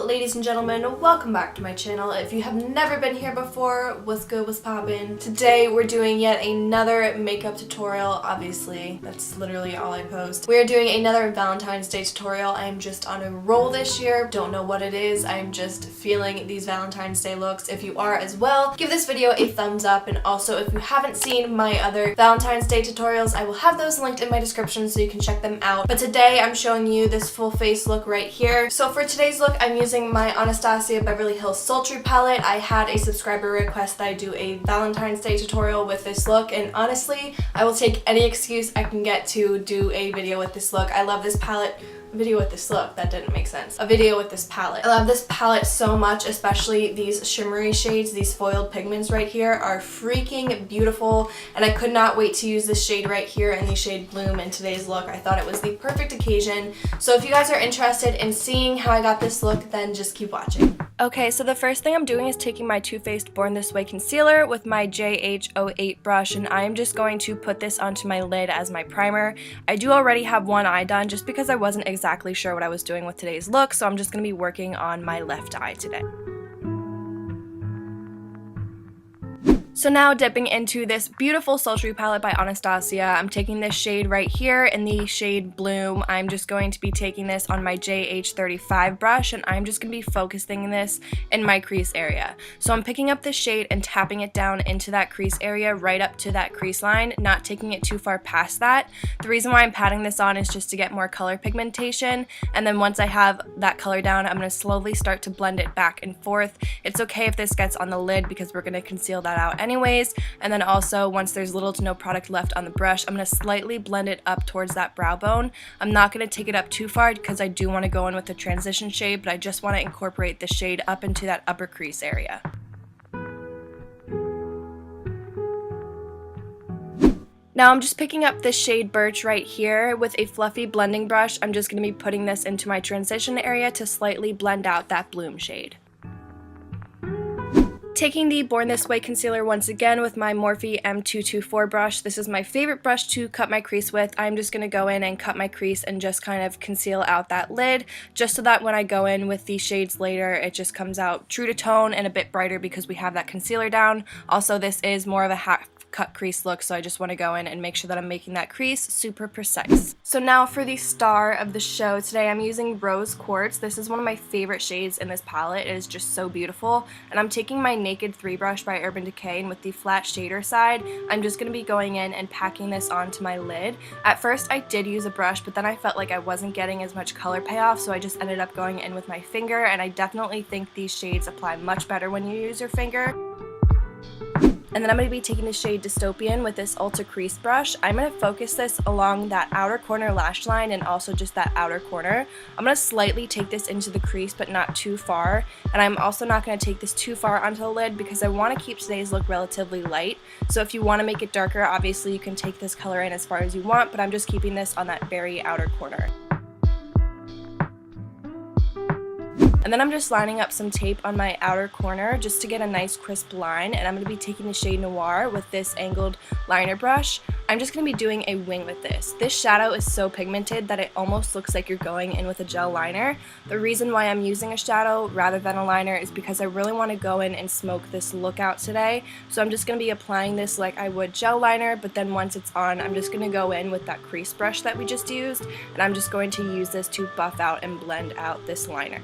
Hello ladies and gentlemen, welcome back to my channel. If you have never been here before, what's good, what's poppin'? Today we're doing yet another makeup tutorial. Obviously, that's literally all I post. We're doing another Valentine's Day tutorial. I am just on a roll this year. Don't know what it is. I'm just feeling these Valentine's Day looks. If you are as well, give this video a thumbs up, and also if you haven't seen my other Valentine's Day tutorials, I will have those linked in my description so you can check them out. But today I'm showing you this full face look right here. So for today's look, I'm using my Anastasia Beverly Hills Sultry palette. I had a subscriber request that I do a Valentine's Day tutorial with this look, and honestly, I will take any excuse I can get to do a video with this look. I love this palette. Video with this look, that didn't make sense. A video with this palette. I love this palette so much, especially these shimmery shades. These foiled pigments right here are freaking beautiful, and I could not wait to use this shade right here in the shade Bloom in today's look. I thought it was the perfect occasion. So if you guys are interested in seeing how I got this look, then just keep watching. Okay, so the first thing I'm doing is taking my Too Faced Born This Way concealer with my JH08 brush, and I am just going to put this onto my lid as my primer. I do already have one eye done just because I wasn't exactly sure what I was doing with today's look, so I'm just going to be working on my left eye today. So now dipping into this beautiful sultry palette by Anastasia, I'm taking this shade right here in the shade Bloom. I'm just going to be taking this on my JH35 brush, and I'm just going to be focusing this in my crease area. So I'm picking up this shade and tapping it down into that crease area right up to that crease line, not taking it too far past that. The reason why I'm patting this on is just to get more color pigmentation, and then once I have that color down, I'm going to slowly start to blend it back and forth. It's okay if this gets on the lid because we're going to conceal that out anyways. And then also, once there's little to no product left on the brush, I'm going to slightly blend it up towards that brow bone. I'm not going to take it up too far because I do want to go in with the transition shade, but I just want to incorporate the shade up into that upper crease area. Now I'm just picking up this shade Birch right here with a fluffy blending brush. I'm just going to be putting this into my transition area to slightly blend out that Bloom shade. Taking the Born This Way concealer once again with my Morphe M224 brush. This is my favorite brush to cut my crease with. I'm just going to go in and cut my crease and just kind of conceal out that lid, just so that when I go in with these shades later, it just comes out true to tone and a bit brighter because we have that concealer down. Also, this is more of a half cut crease look, so I just want to go in and make sure that I'm making that crease super precise. So now for the star of the show today, I'm using Rose Quartz. This is one of my favorite shades in this palette. It is just so beautiful, and I'm taking my Naked 3 brush by Urban Decay, and with the flat shader side, I'm just going to be going in and packing this onto my lid. At first I did use a brush, but then I felt like I wasn't getting as much color payoff, so I just ended up going in with my finger, and I definitely think these shades apply much better when you use your finger. And then I'm going to be taking the shade Dystopian with this Ulta Crease brush. I'm going to focus this along that outer corner lash line and also just that outer corner. I'm going to slightly take this into the crease, but not too far. And I'm also not going to take this too far onto the lid because I want to keep today's look relatively light. So if you want to make it darker, obviously you can take this color in as far as you want, but I'm just keeping this on that very outer corner. And then I'm just lining up some tape on my outer corner just to get a nice crisp line, and I'm going to be taking the shade Noir with this angled liner brush. I'm just going to be doing a wing with this. This shadow is so pigmented that it almost looks like you're going in with a gel liner. The reason why I'm using a shadow rather than a liner is because I really want to go in and smoke this look out today. So I'm just going to be applying this like I would gel liner, but then once it's on, I'm just going to go in with that crease brush that we just used, and I'm just going to use this to buff out and blend out this liner.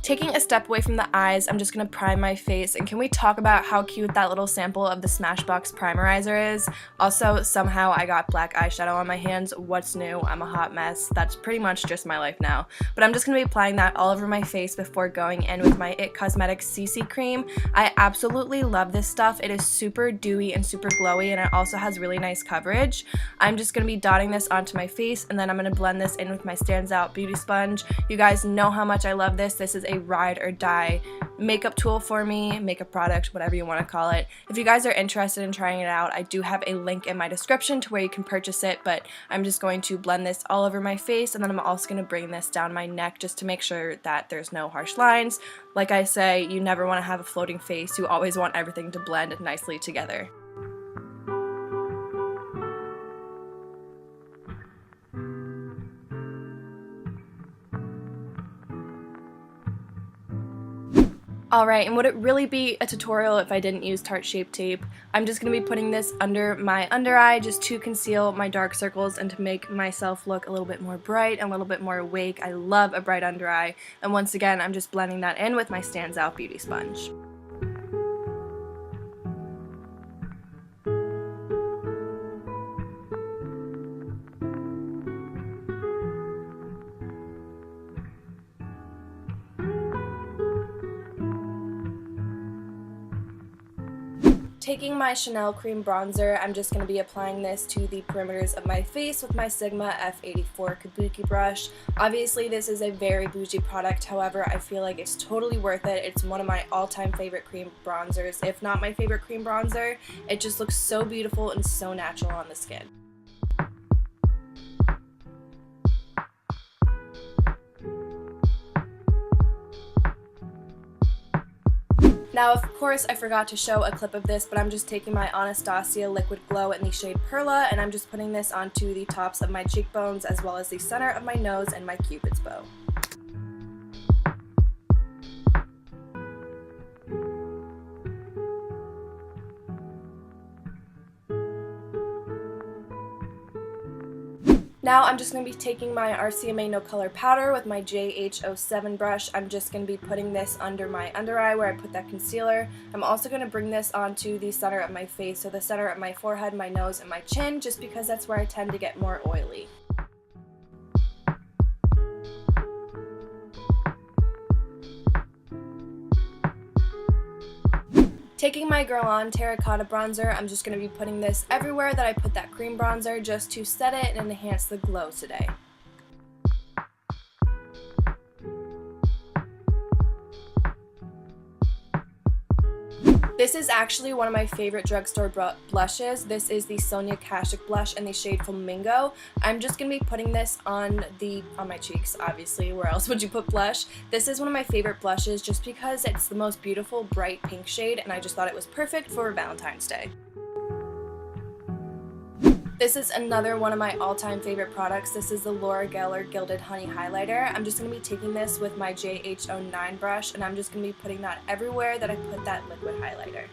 Taking a step away from the eyes, I'm just going to prime my face, and can we talk about how cute that little sample of the Smashbox Primerizer is? Also, somehow I got black eyeshadow on my hands. What's new? I'm a hot mess. That's pretty much just my life now. But I'm just going to be applying that all over my face before going in with my IT Cosmetics CC cream. I absolutely love this stuff. It is super dewy and super glowy, and it also has really nice coverage. I'm just going to be dotting this onto my face, and then I'm going to blend this in with my StansOut beauty sponge. You guys know how much I love this. This is a ride or die makeup tool for me, makeup product, whatever you want to call it. If you guys are interested in trying it out, I do have a link in my description to where you can purchase it, but I'm just going to blend this all over my face, and then I'm also going to bring this down my neck just to make sure that there's no harsh lines. Like I say, you never want to have a floating face. You always want everything to blend nicely together. Alright, and would it really be a tutorial if I didn't use Tarte Shape Tape? I'm just going to be putting this under my under eye just to conceal my dark circles and to make myself look a little bit more bright and a little bit more awake. I love a bright under eye, and once again, I'm just blending that in with my StansOut Beauty Sponge. Taking my Chanel Cream Bronzer, I'm just going to be applying this to the perimeters of my face with my Sigma F84 Kabuki brush. Obviously, this is a very bougie product, however, I feel like it's totally worth it. It's one of my all-time favorite cream bronzers, if not my favorite cream bronzer. It just looks so beautiful and so natural on the skin. Now, of course, I forgot to show a clip of this, but I'm just taking my Anastasia Liquid Glow in the shade Perla, and I'm just putting this onto the tops of my cheekbones as well as the center of my nose and my Cupid's bow. Now I'm just going to be taking my RCMA No Color Powder with my JH07 brush. I'm just going to be putting this under my under eye where I put that concealer. I'm also going to bring this onto the center of my face, so the center of my forehead, my nose, and my chin, just because that's where I tend to get more oily. Taking my Girl On Terracotta Bronzer, I'm just going to be putting this everywhere that I put that cream bronzer just to set it and enhance the glow today. This is actually one of my favorite drugstore blushes. This is the Sonia Kashuk blush in the shade Flamingo. I'm just going to be putting this on my cheeks, obviously. Where else would you put blush? This is one of my favorite blushes just because it's the most beautiful bright pink shade, and I just thought it was perfect for Valentine's Day. This is another one of my all-time favorite products. This is the Laura Geller Gilded Honey Highlighter. I'm just going to be taking this with my JH09 brush, and I'm just going to be putting that everywhere that I put that liquid highlighter.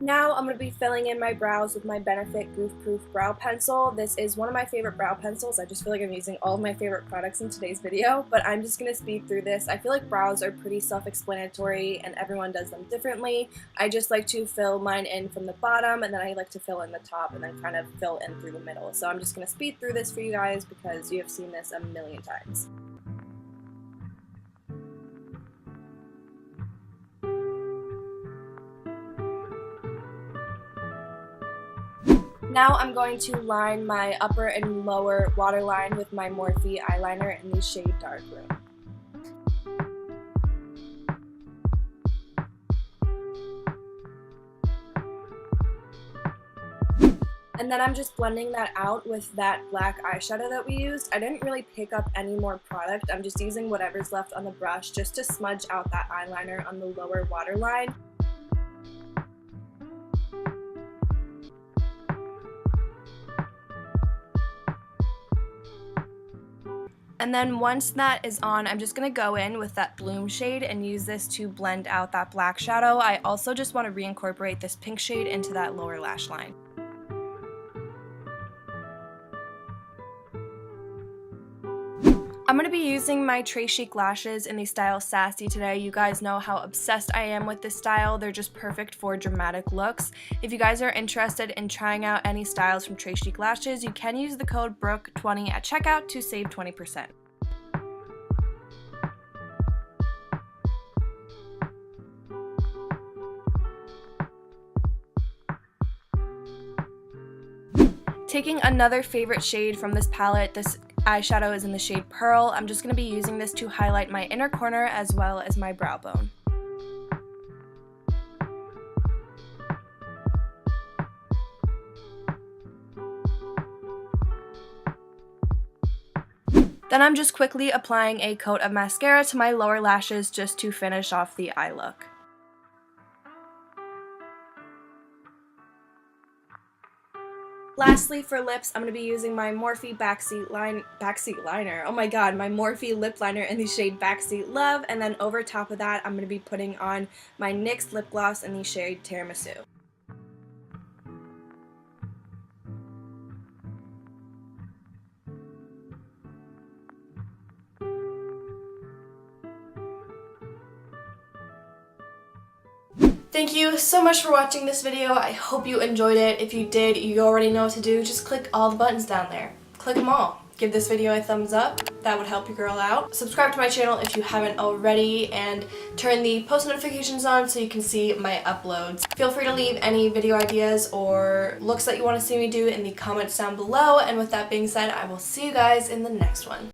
Now I'm going to be filling in my brows with my Benefit Goof Proof Brow Pencil. This is one of my favorite brow pencils. I just feel like I'm using all of my favorite products in today's video, but I'm just going to speed through this. I feel like brows are pretty self-explanatory and everyone does them differently. I just like to fill mine in from the bottom, and then I like to fill in the top and then kind of fill in through the middle. So I'm just going to speed through this for you guys because you have seen this a million times. Now I'm going to line my upper and lower waterline with my Morphe eyeliner in the shade Darkroom. And then I'm just blending that out with that black eyeshadow that we used. I didn't really pick up any more product. I'm just using whatever's left on the brush just to smudge out that eyeliner on the lower waterline. And then once that is on, I'm just going to go in with that Bloom shade and use this to blend out that black shadow. I also just want to reincorporate this pink shade into that lower lash line. I'm going to be using my Très Chic lashes in the style Sassy today. You guys know how obsessed I am with this style. They're just perfect for dramatic looks. If you guys are interested in trying out any styles from Très Chic lashes, you can use the code BROOKE20 at checkout to save 20%. Taking another favorite shade from this palette, this eyeshadow is in the shade Pearl. I'm just going to be using this to highlight my inner corner as well as my brow bone. Then I'm just quickly applying a coat of mascara to my lower lashes just to finish off the eye look. Lastly, for lips, I'm going to be using my Morphe Backseat Liner. Oh my god, my Morphe lip liner in the shade Backseat Love, and then over top of that, I'm going to be putting on my NYX lip gloss in the shade Tiramisu. Thank you so much for watching this video. I hope you enjoyed it. If you did, you already know what to do. Just click all the buttons down there. Click them all. Give this video a thumbs up. That would help your girl out. Subscribe to my channel if you haven't already, and turn the post notifications on so you can see my uploads. Feel free to leave any video ideas or looks that you want to see me do in the comments down below. And with that being said, I will see you guys in the next one.